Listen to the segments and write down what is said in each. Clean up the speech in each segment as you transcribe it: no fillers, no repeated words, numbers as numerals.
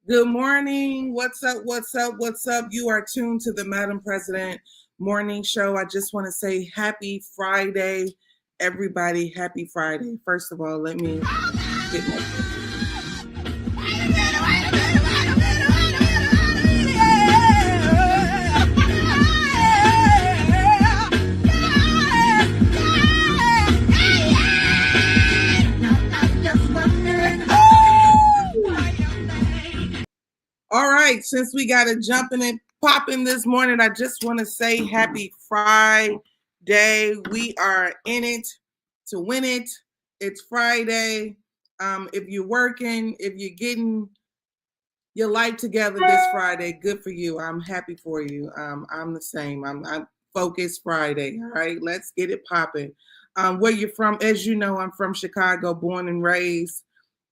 Good morning. What's up? What's up? What's up? You are tuned to the Madam President morning show. I just want to say happy Friday, everybody. Happy Friday. First of all, let me get my. All right, since we got to jump in and pop in this morning, I just want to say happy Friday. We are in it to win it. It's Friday. If you're working, if you're getting your life together this Friday, good for you. I'm happy for you. I'm the same. I'm focused Friday. All right, let's get it popping. Where you're from, as you know, I'm from Chicago, born and raised.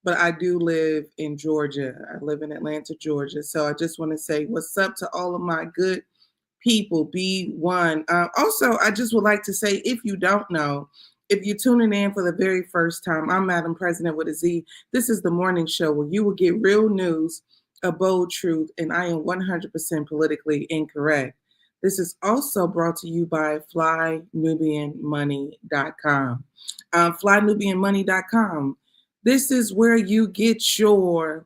But I do live in Georgia. I live in Atlanta, Georgia. So I just want to say what's up to all of my good people. Be one. Also, I just would like to say, if you don't know, if you're tuning in for the very first time, I'm Madam President with a Z. This is the morning show where you will get real news, a bold truth, and I am 100% politically incorrect. This is also brought to you by FlyNubianMoney.com. FlyNubianMoney.com. This is where you get your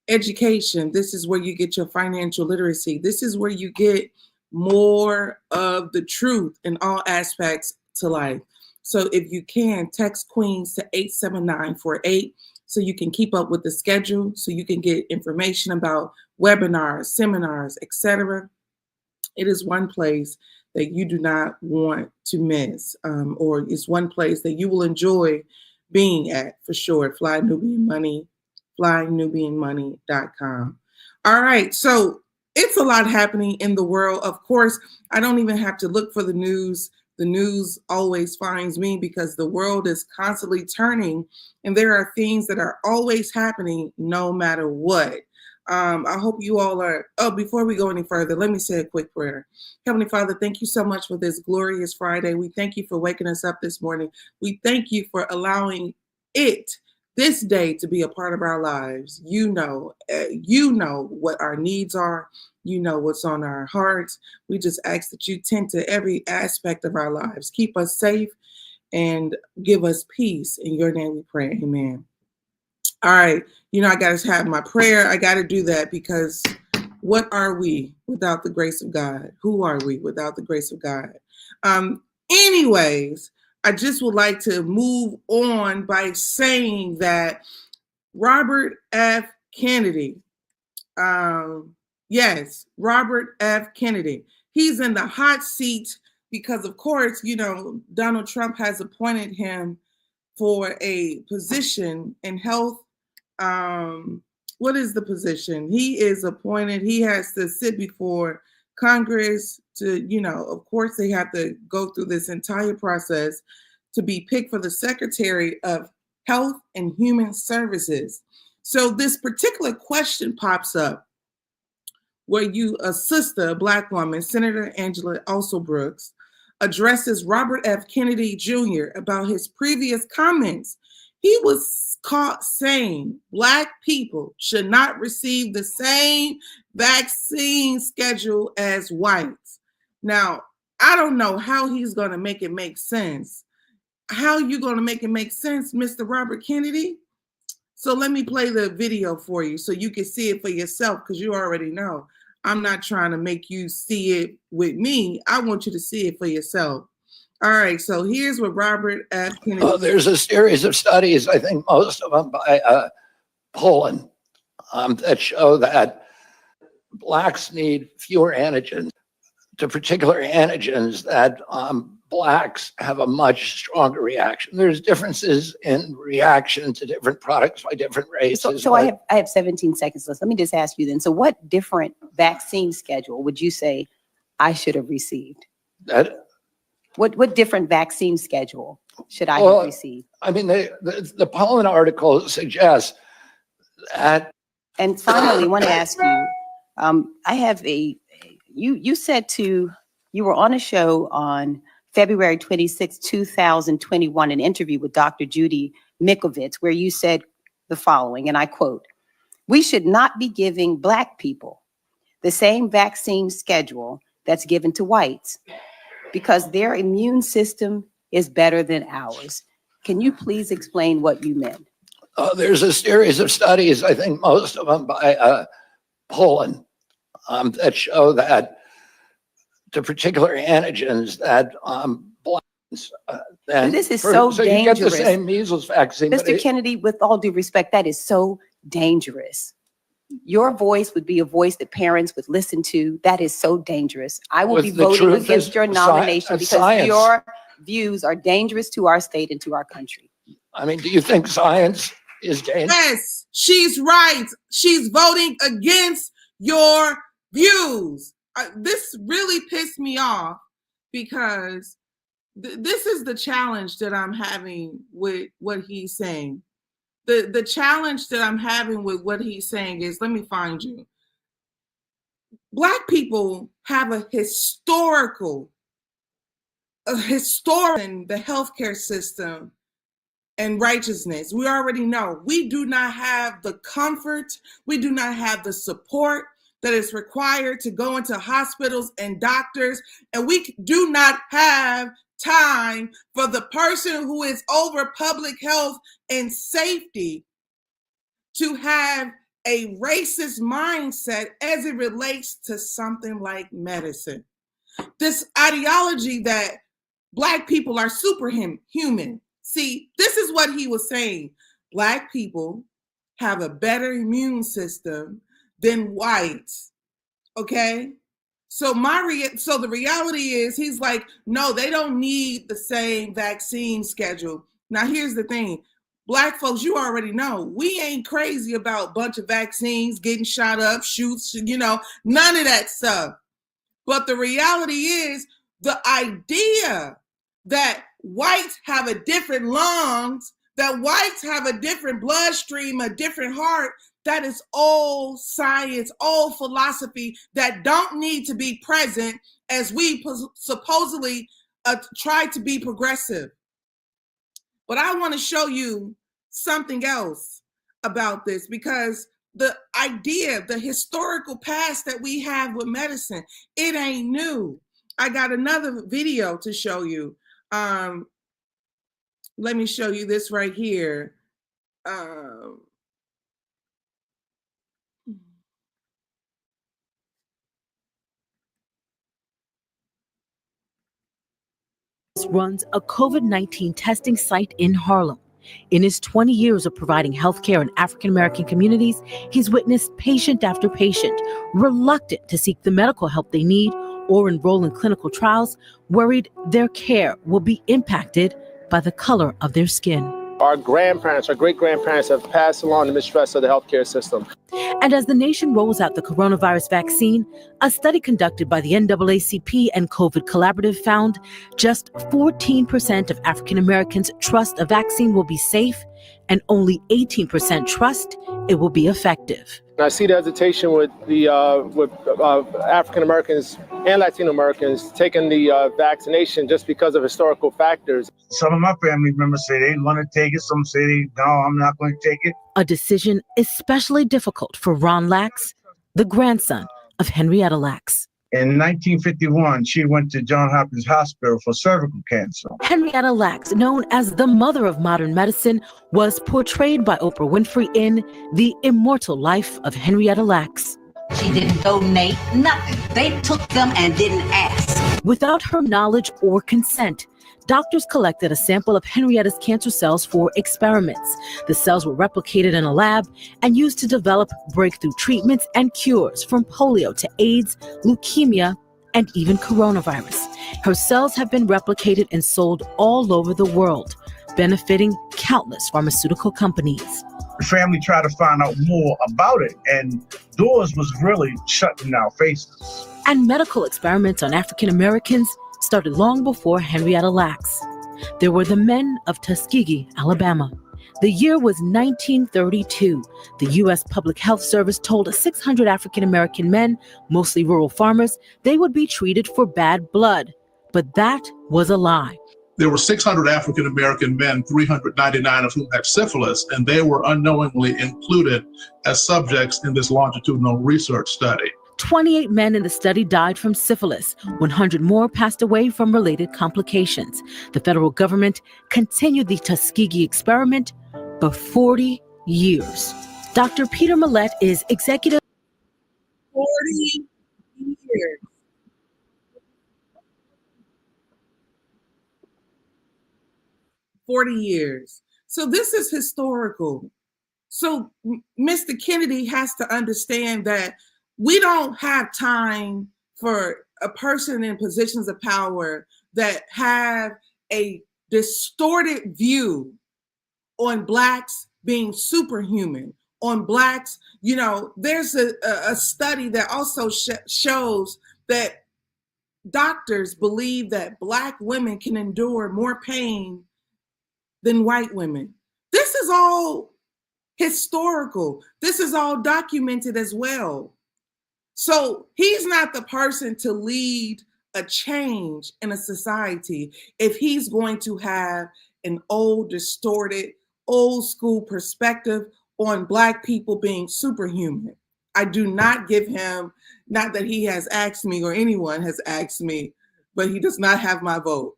education. This is where you get your financial literacy. This is where you get more of the truth in all aspects to life. So if you can, text Queens to 87948 so you can keep up with the schedule, so you can get information about webinars, seminars, etc. It is one place that you do not want to miss, or it's one place that you will enjoy being at for sure. FlyNubianMoney.com. All right, so it's a lot happening in the world. Of course, I don't even have to look for the news. The news always finds me because the world is constantly turning and there are things that are always happening no matter what. I hope you all are. Oh, before we go any further, let me say a quick prayer. Heavenly Father, thank you so much for this glorious Friday. We thank you for waking us up this morning. We thank you for allowing this day to be a part of our lives. You know what our needs are. You know what's on our hearts. We just ask that you tend to every aspect of our lives. Keep us safe and give us peace. In your name we pray. Amen. All right. I got to have my prayer. I got to do that because what are we without the grace of God? Who are we without the grace of God? Anyways, I just would like to move on by saying that Robert F. Kennedy, yes, Robert F. Kennedy, he's in the hot seat because, of course, Donald Trump has appointed him for a position in health. What is the position? He is appointed. He has to sit before Congress to, of course, they have to go through this entire process to be picked for the Secretary of Health and Human Services. So this particular question pops up where a sister, a Black woman, Senator Angela Alsobrooks, addresses Robert F. Kennedy Jr. about his previous comments. He was caught saying Black people should not receive the same vaccine schedule as whites. Now, I don't know how he's going to make it make sense. How are you going to make it make sense, Mr. Robert Kennedy? So let me play the video for you so you can see it for yourself, because you already know. I'm not trying to make you see it with me. I want you to see it for yourself. All right, so here's what Robert F. Kennedy. Well, there's a series of studies, I think most of them by Poland, that show that Blacks need fewer antigens, to particular antigens that Blacks have a much stronger reaction. There's differences in reaction to different products by different races. So I have 17 seconds left. Let me just ask you then. So what different vaccine schedule would you say I should have received? What different vaccine schedule should I have received? I mean, the Poland article suggests that. And finally, I want to ask you, I have you said you were on a show on February 26, 2021, an interview with Dr. Judy Mikovits, where you said the following, and I quote, We should not be giving Black people the same vaccine schedule that's given to whites because their immune system is better than ours. Can you please explain what you meant? There's a series of studies, I think most of them by Poland, that show that the particular antigens that this is so dangerous. You get the same measles vaccine. Mr. Kennedy, with all due respect, that is so dangerous. Your voice would be a voice that parents would listen to. That is so dangerous. I will be voting against your nomination because your views are dangerous to our state and to our country. I mean, do you think science is dangerous? Yes, she's right. She's voting against your views. This really pissed me off because this is the challenge that I'm having with what he's saying. The challenge that I'm having with what he's saying is, let me find you. Black people have a historical in the healthcare system and righteousness. We already know we do not have the comfort, we do not have the support that is required to go into hospitals and doctors, and we do not have time for the person who is over public health and safety to have a racist mindset as it relates to something like medicine. This ideology that Black people are superhuman. See, this is what he was saying. Black people have a better immune system than whites. Okay? So the reality is, he's like, no, they don't need the same vaccine schedule. Now, here's the thing. Black folks, you already know, we ain't crazy about a bunch of vaccines, getting shot up, shoots, none of that stuff. But the reality is, the idea that whites have a different lungs, that whites have a different bloodstream, a different heart, that is old science, old philosophy that don't need to be present as we supposedly try to be progressive. But I want to show you something else about this, because the idea, the historical past that we have with medicine, it ain't new. I got another video to show you. Let me show you this right here. Runs a COVID-19 testing site in Harlem. In his 20 years of providing healthcare in African-American communities, he's witnessed patient after patient reluctant to seek the medical help they need or enroll in clinical trials, worried their care will be impacted by the color of their skin. Our grandparents, our great-grandparents have passed along the mistrust of the healthcare system. And as the nation rolls out the coronavirus vaccine, a study conducted by the NAACP and COVID Collaborative found just 14% of African Americans trust a vaccine will be safe, and only 18% trust it will be effective. And I see the hesitation with the African Americans and Latino Americans taking the vaccination just because of historical factors. Some of my family members say they want to take it. Some say, no, I'm not going to take it. A decision especially difficult for Ron Lax, the grandson of Henrietta Lax. In 1951, she went to Johns Hopkins Hospital for cervical cancer. Henrietta Lax, known as the mother of modern medicine, was portrayed by Oprah Winfrey in The Immortal Life of Henrietta Lax. She didn't donate nothing. They took them and didn't ask. Without her knowledge or consent, doctors collected a sample of Henrietta's cancer cells for experiments. The cells were replicated in a lab and used to develop breakthrough treatments and cures from polio to AIDS, leukemia, and even coronavirus. Her cells have been replicated and sold all over the world, benefiting countless pharmaceutical companies. The family tried to find out more about it, and doors was really shut in our faces. And medical experiments on African Americans started long before Henrietta Lax. There were the men of Tuskegee, Alabama. The year was 1932. The U.S. Public Health Service told 600 African American men, mostly rural farmers, they would be treated for bad blood. But that was a lie. There were 600 African-American men, 399 of whom had syphilis, and they were unknowingly included as subjects in this longitudinal research study. 28 men in the study died from syphilis. 100 more passed away from related complications. The federal government continued the Tuskegee experiment for 40 years. Dr. Peter Millett is executive. 40 years. 40 years. So this is historical. So Mr. Kennedy has to understand that we don't have time for a person in positions of power that have a distorted view on Blacks being superhuman, on Blacks, you know, there's a study that also shows that doctors believe that Black women can endure more pain than white women. This is all historical. This is all documented as well. So he's not the person to lead a change in a society if he's going to have an old, distorted, old school perspective on Black people being superhuman. I do not give him, not that he has asked me or anyone has asked me, but he does not have my vote.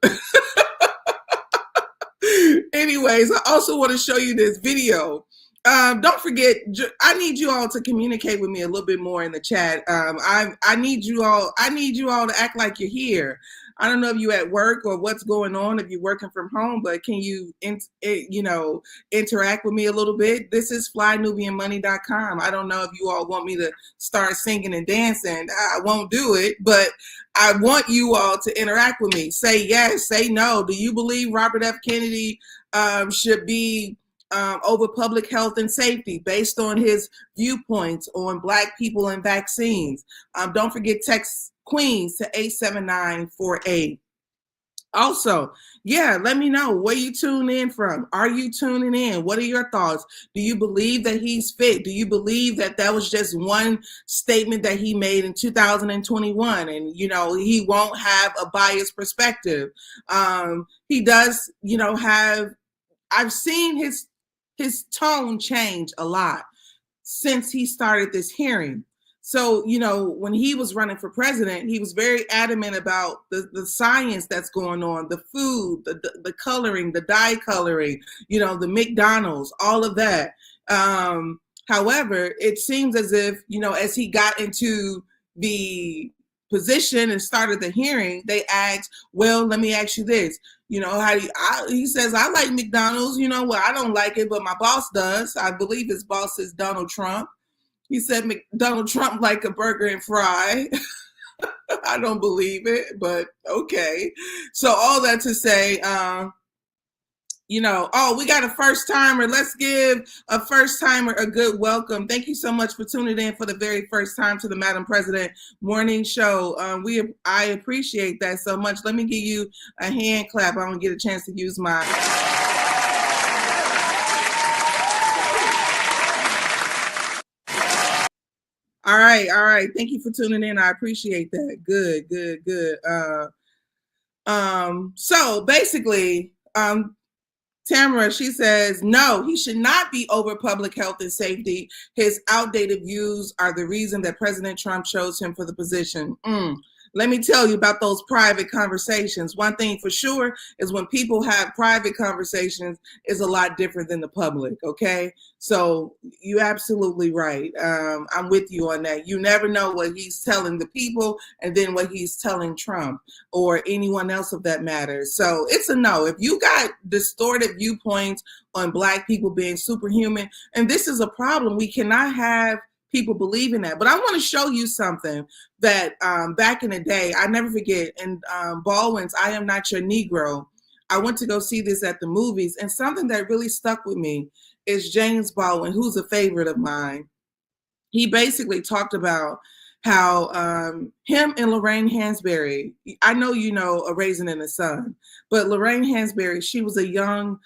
Anyways, I also want to show you this video. Don't forget, I need you all to communicate with me a little bit more in the chat. I need you all to act like you're here. I don't know if you're at work or what's going on, if you're working from home, but can you, interact with me a little bit? This is flynubianmoney.com. I don't know if you all want me to start singing and dancing. I won't do it, but I want you all to interact with me. Say yes, say no. Do you believe Robert F. Kennedy should be over public health and safety based on his viewpoints on Black people and vaccines? Don't forget, text Queens to 87948. Also, yeah, let me know where you tune in from. Are you tuning in? What are your thoughts? Do you believe that he's fit? Do you believe that that was just one statement that he made in 2021 and, you know, he won't have a biased perspective? He does, you know, I've seen his tone change a lot since he started this hearing. So, you know, when he was running for president, he was very adamant about the science that's going on, the food, the coloring, the dye coloring, you know, the McDonald's, all of that. However, it seems as if, you know, as he got into the position and started the hearing, they asked, well, let me ask you this. You know, he says, I like McDonald's, you know, well, I don't like it, but my boss does. I believe his boss is Donald Trump. He said Donald Trump like a burger and fry. I don't believe it, but okay. So all that to say, you know, oh, we got a first timer. Let's give a first timer a good welcome. Thank you so much for tuning in for the very first time to the Madam President morning show. I appreciate that so much. Let me give you a hand clap. I don't get a chance to use my. All right. Thank you for tuning in. I appreciate that. Good. So basically, Tamara, she says, no, he should not be over public health and safety. His outdated views are the reason that President Trump chose him for the position. Let me tell you about those private conversations. One thing for sure is when people have private conversations is a lot different than the public, okay? So you're absolutely right. I'm with you on that. You never know what he's telling the people and then what he's telling Trump or anyone else of that matter. So it's a no. If you got distorted viewpoints on Black people being superhuman, and this is a problem, we cannot have people believe in that. But I want to show you something that back in the day, I never forget, in Baldwin's I Am Not Your Negro, I went to go see this at the movies, and something that really stuck with me is James Baldwin, who's a favorite of mine. He basically talked about how him and Lorraine Hansberry, I know you know A Raisin in the Sun, but Lorraine Hansberry, she was a young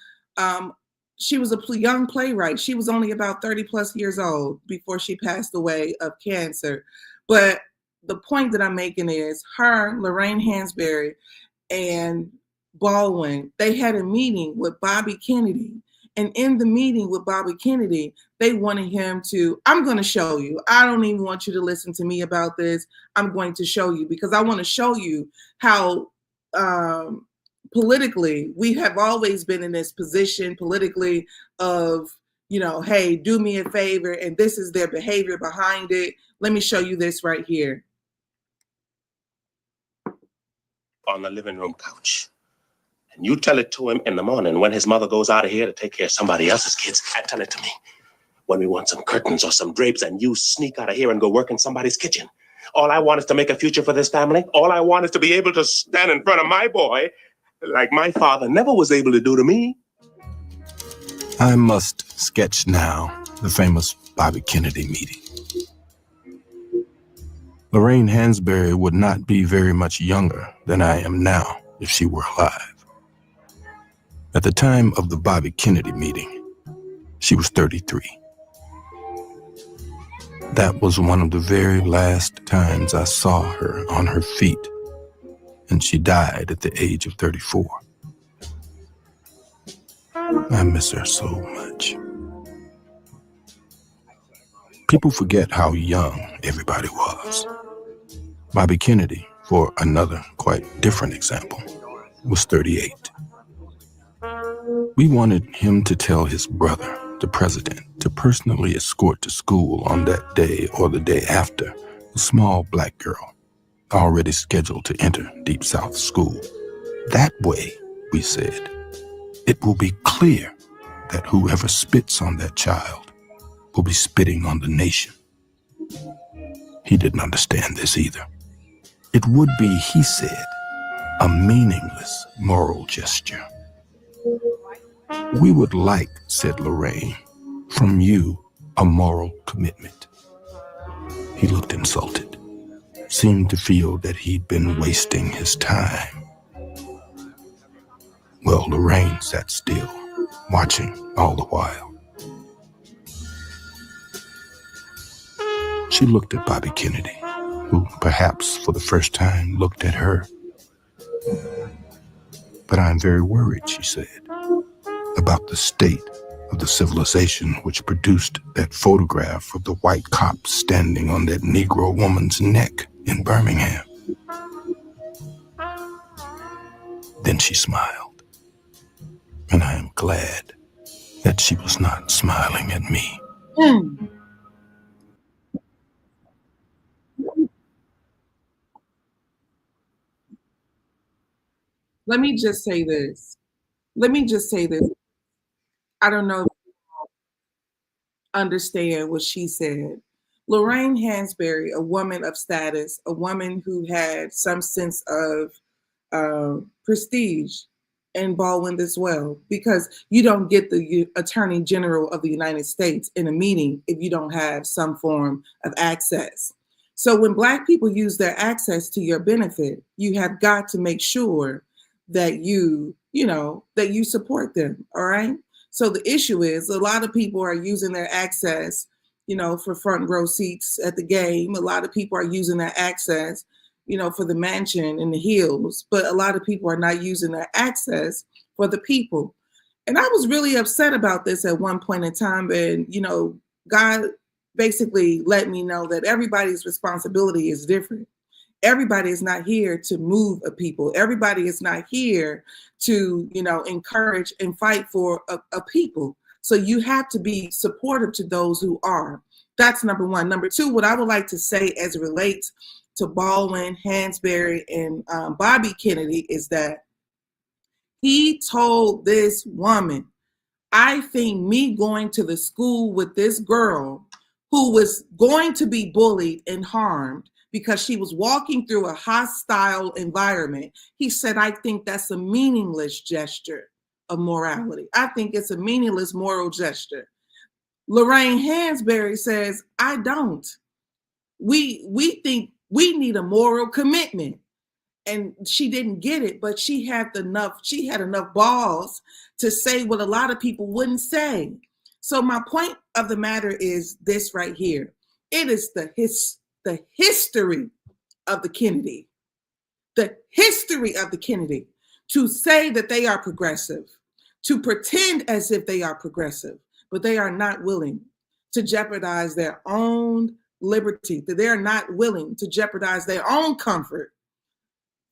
playwright. She was only about 30 plus years old before she passed away of cancer. But the point that I'm making is her, Lorraine Hansberry, and Baldwin, they had a meeting with Bobby Kennedy. And in the meeting with Bobby Kennedy, they wanted him to, I'm going to show you. I don't even want you to listen to me about this. I'm going to show you because I want to show you how politically we have always been in this position politically of, you know, hey, do me a favor. And this is their behavior behind it. Let me show you this right here. On the living room couch. And you tell it to him in the morning when his mother goes out of here to take care of somebody else's kids. And tell it to me when we want some curtains or some drapes and you sneak out of here and go work in somebody's kitchen. All I want is to make a future for this family. All I want is to be able to stand in front of my boy like my father never was able to do to me. I must sketch now the famous Bobby Kennedy meeting. Lorraine Hansberry would not be very much younger than I am now if she were alive. At the time of the Bobby Kennedy meeting, she was 33. That was one of the very last times I saw her on her feet, and she died at the age of 34. I miss her so much. People forget how young everybody was. Bobby Kennedy, for another quite different example, was 38. We wanted him to tell his brother, the president, to personally escort to school on that day or the day after a small black girl already scheduled to enter Deep South school. That way, we said, it will be clear that whoever spits on that child will be spitting on the nation. He didn't understand this either. It would be, he said, a meaningless moral gesture. We would like, said Lorraine, from you a moral commitment. He looked insulted, seemed to feel that he'd been wasting his time. Well, Lorraine sat still, watching all the while. She looked at Bobby Kennedy, who perhaps for the first time looked at her. But I'm very worried, she said, about the state of the civilization which produced that photograph of the white cop standing on that Negro woman's neck in Birmingham. Then she smiled, and I am glad that she was not smiling at me. Let me just say this. I don't know if you understand what she said. Lorraine Hansberry, a woman of status, a woman who had some sense of prestige, and Baldwin as well, because you don't get the Attorney General of the United States in a meeting if you don't have some form of access. So when Black people use their access to your benefit, you have got to make sure that you support them, all right? So the issue is a lot of people are using their access, for front row seats at the game. A lot of people are using their access, for the mansion and the hills, but a lot of people are not using their access for the people. And I was really upset about this at one point in time. And, God basically let me know that everybody's responsibility is different. Everybody is not here to move a people. Everybody is not here to, encourage and fight for a people. So you have to be supportive to those who are. That's number one. Number two, what I would like to say as it relates to Baldwin, Hansberry, and Bobby Kennedy is that he told this woman, I think me going to the school with this girl who was going to be bullied and harmed because she was walking through a hostile environment. He said, I think that's a meaningless gesture of morality. I think it's a meaningless moral gesture. Lorraine Hansberry says, I don't. We think we need a moral commitment. And she didn't get it, but she had enough balls to say what a lot of people wouldn't say. So my point of the matter is this right here. It is the history of the Kennedy. The history of the Kennedy. to say that they are progressive, to pretend as if they are progressive, but they are not willing to jeopardize their own liberty, that they are not willing to jeopardize their own comfort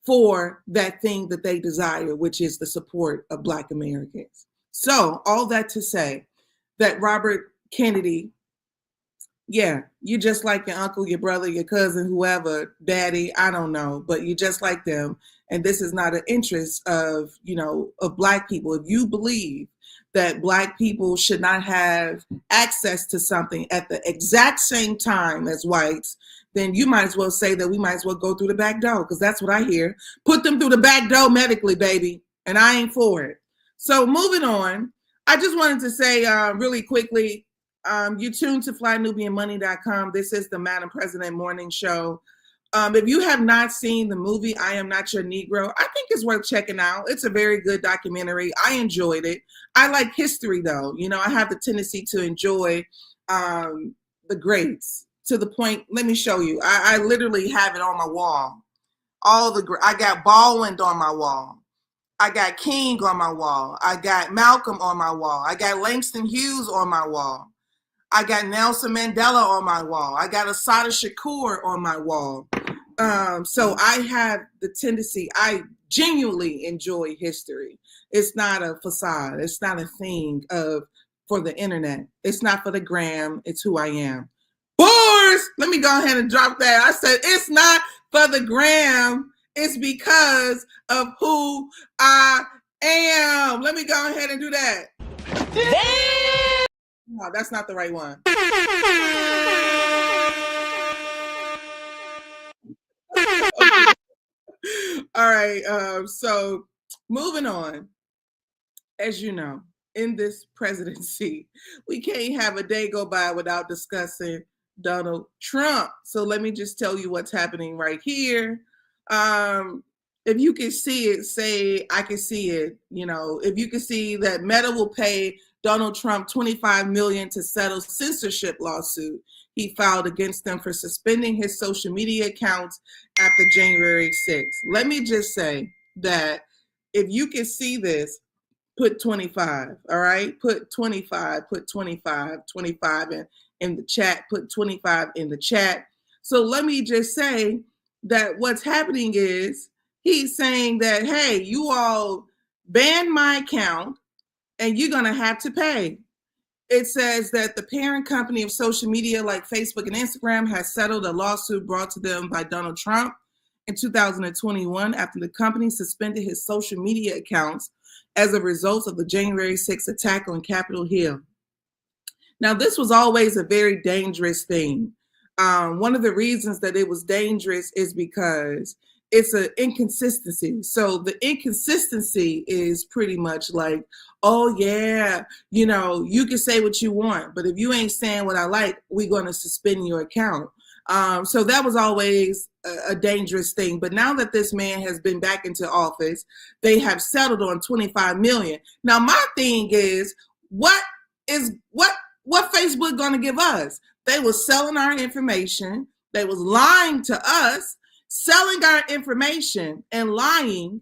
for that thing that they desire, which is the support of Black Americans. So all that to say that Robert Kennedy, yeah, you just like your uncle, your brother, your cousin, whoever, daddy, I don't know, but you just like them. And this is not an interest of, of Black people. If you believe that Black people should not have access to something at the exact same time as whites, then you might as well say that we might as well go through the back door, because that's what I hear. Put them through the back door medically, baby. And I ain't for it. So moving on, I just wanted to say really quickly, you tuned to flynubianmoney.com. This is the Madam Prezident Morning Show. If you have not seen the movie, I Am Not Your Negro, I think it's worth checking out. It's a very good documentary. I enjoyed it. I like history, though. I have the tendency to enjoy the greats to the point. Let me show you. I literally have it on my wall. I got Baldwin on my wall. I got King on my wall. I got Malcolm on my wall. I got Langston Hughes on my wall. I got Nelson Mandela on my wall. I got Assata Shakur on my wall. So I have the tendency, I genuinely enjoy history. It's not a facade. It's not a thing for the internet. It's not for the gram. It's who I am. Boys, let me go ahead and drop that. I said, it's not for the gram. It's because of who I am. Let me go ahead and do that. Damn! No, that's not the right one. Okay. All right. So moving on. As you know, in this presidency, we can't have a day go by without discussing Donald Trump. So let me just tell you what's happening right here. If you can see it, say, I can see it. If you can see that Meta will pay Donald Trump $25 million to settle censorship lawsuit he filed against them for suspending his social media accounts after January 6th. Let me just say that if you can see this, put 25, all right? Put 25, put 25, 25 in the chat, put 25 in the chat. So let me just say that what's happening is he's saying that, hey, you all banned my account and you're gonna have to pay. It says that the parent company of social media like Facebook and Instagram has settled a lawsuit brought to them by Donald Trump in 2021 after the company suspended his social media accounts as a result of the January 6th attack on Capitol Hill. Now, this was always a very dangerous thing. One of the reasons that it was dangerous is because it's an inconsistency. So the inconsistency is pretty much like, oh yeah, you can say what you want, but if you ain't saying what I like, we're going to suspend your account. So that was always a dangerous thing. But now that this man has been back into office, they have settled on $25 million. Now, my thing is, what Facebook going to give us? They was selling our information. They was lying to us, selling our information and lying,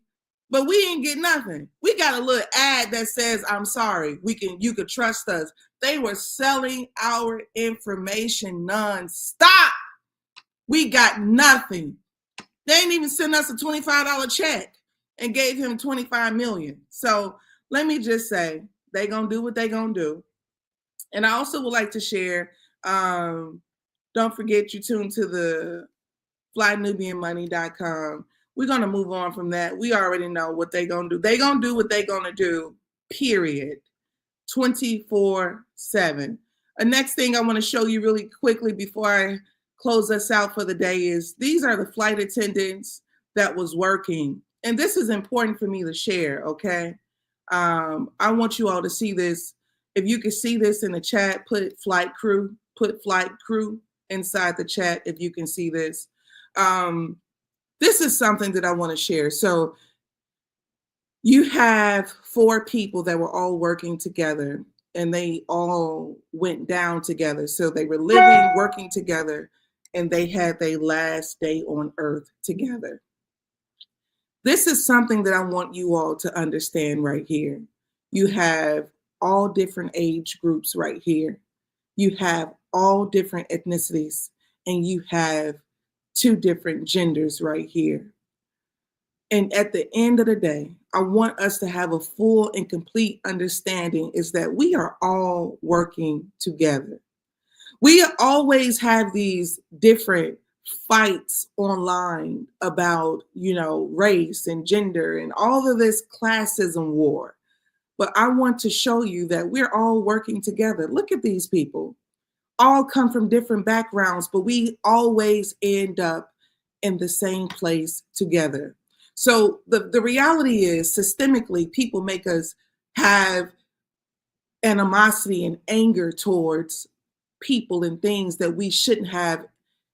but we ain't get nothing. We got a little ad that says, I'm sorry, you could trust us. They were selling our information nonstop. We got nothing. They ain't even send us a $25 check and gave him $25 million. So let me just say, they gonna do what they gonna do. And I also would like to share, don't forget you tune to the flynubianmoney.com. We're gonna move on from that. We already know what they gonna do. They gonna do what they gonna do, period. 24/7. The next thing I want to show you really quickly before I close us out for the day is these are the flight attendants that was working. And this is important for me to share, okay? I want you all to see this. If you can see this in the chat, put flight crew inside the chat if you can see this. This is something that I want to share. So you have 4 people that were all working together and they all went down together. So they were living, working together, and they had their last day on earth together. This is something that I want you all to understand right here. You have all different age groups right here. You have all different ethnicities, and you have 2 different genders right here. And at the end of the day, I want us to have a full and complete understanding is that we are all working together. We always have these different fights online about, race and gender and all of this classism war. But I want to show you that we're all working together. Look at these people. All come from different backgrounds, but we always end up in the same place together. So the reality is, systemically, people make us have animosity and anger towards people and things that we shouldn't have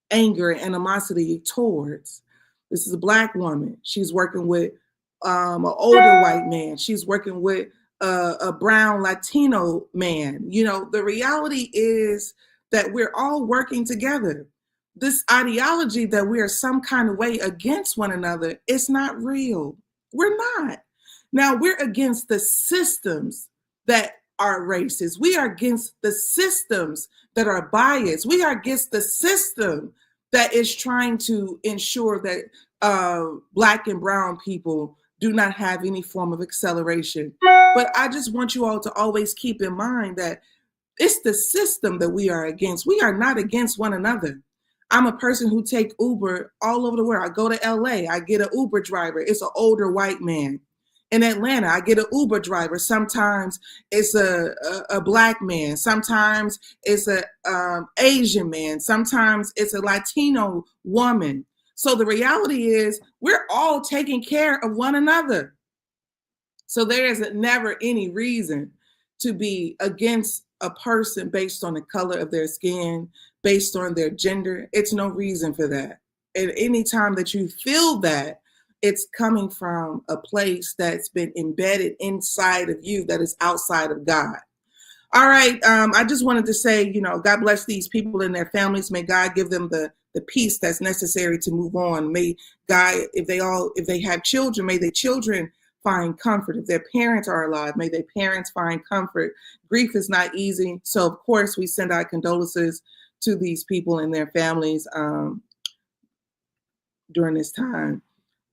anger and animosity towards. This is a Black woman. She's working with an older white man. She's working with a brown Latino man. The reality is that we're all working together. This ideology that we are some kind of way against one another, it's not real. We're not. Now, we're against the systems that are racist. We are against the systems that are biased. We are against the system that is trying to ensure that Black and brown people do not have any form of acceleration. But I just want you all to always keep in mind that it's the system that we are against. We are not against one another. I'm a person who take Uber all over the world. I go to LA, I get an Uber driver. It's an older white man. In Atlanta, I get an Uber driver. Sometimes it's a Black man. Sometimes it's a Asian man. Sometimes it's a Latino woman. So the reality is we're all taking care of one another. So there is never any reason to be against a person based on the color of their skin, based on their gender. It's no reason for that. And any time that you feel that, it's coming from a place that's been embedded inside of you that is outside of God. All right. I just wanted to say, God bless these people and their families. May God give them the peace that's necessary to move on. May God, if they have children, may their children find comfort. If their parents are alive, may their parents find comfort. Grief is not easy. So of course we send our condolences to these people and their families during this time.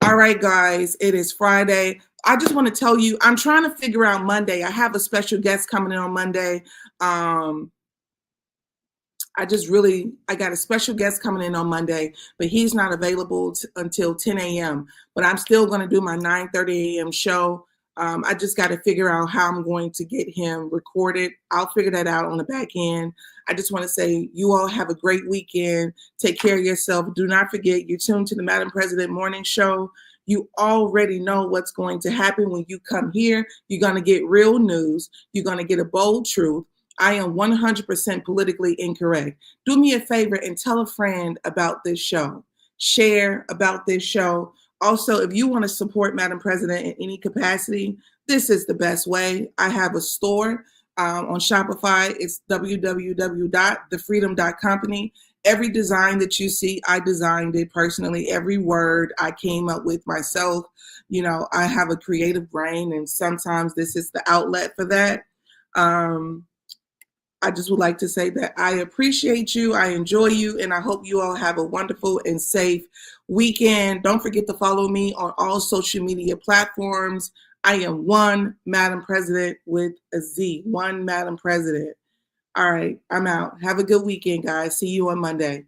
All right, guys, it is Friday. I just want to tell you, I'm trying to figure out Monday. I have a special guest coming in on Monday. I got a special guest coming in on Monday, but he's not available until 10 a.m. But I'm still going to do my 9:30 a.m. show. I just got to figure out how I'm going to get him recorded. I'll figure that out on the back end. I just want to say you all have a great weekend. Take care of yourself. Do not forget, you're tuned to the Madam President Morning Show. You already know what's going to happen when you come here. You're going to get real news. You're going to get a bold truth. I am 100% politically incorrect. Do me a favor and tell a friend about this show. Share about this show. Also, if you want to support Madam President in any capacity, this is the best way. I have a store on Shopify. It's www.thefreedom.company. Every design that you see, I designed it personally. Every word I came up with myself. I have a creative brain, and sometimes this is the outlet for that. I just would like to say that I appreciate you. I enjoy you, and I hope you all have a wonderful and safe weekend. Don't forget to follow me on all social media platforms. I am One Madam President with a Z. One Madam President. All right, I'm out. Have a good weekend, guys. See you on Monday.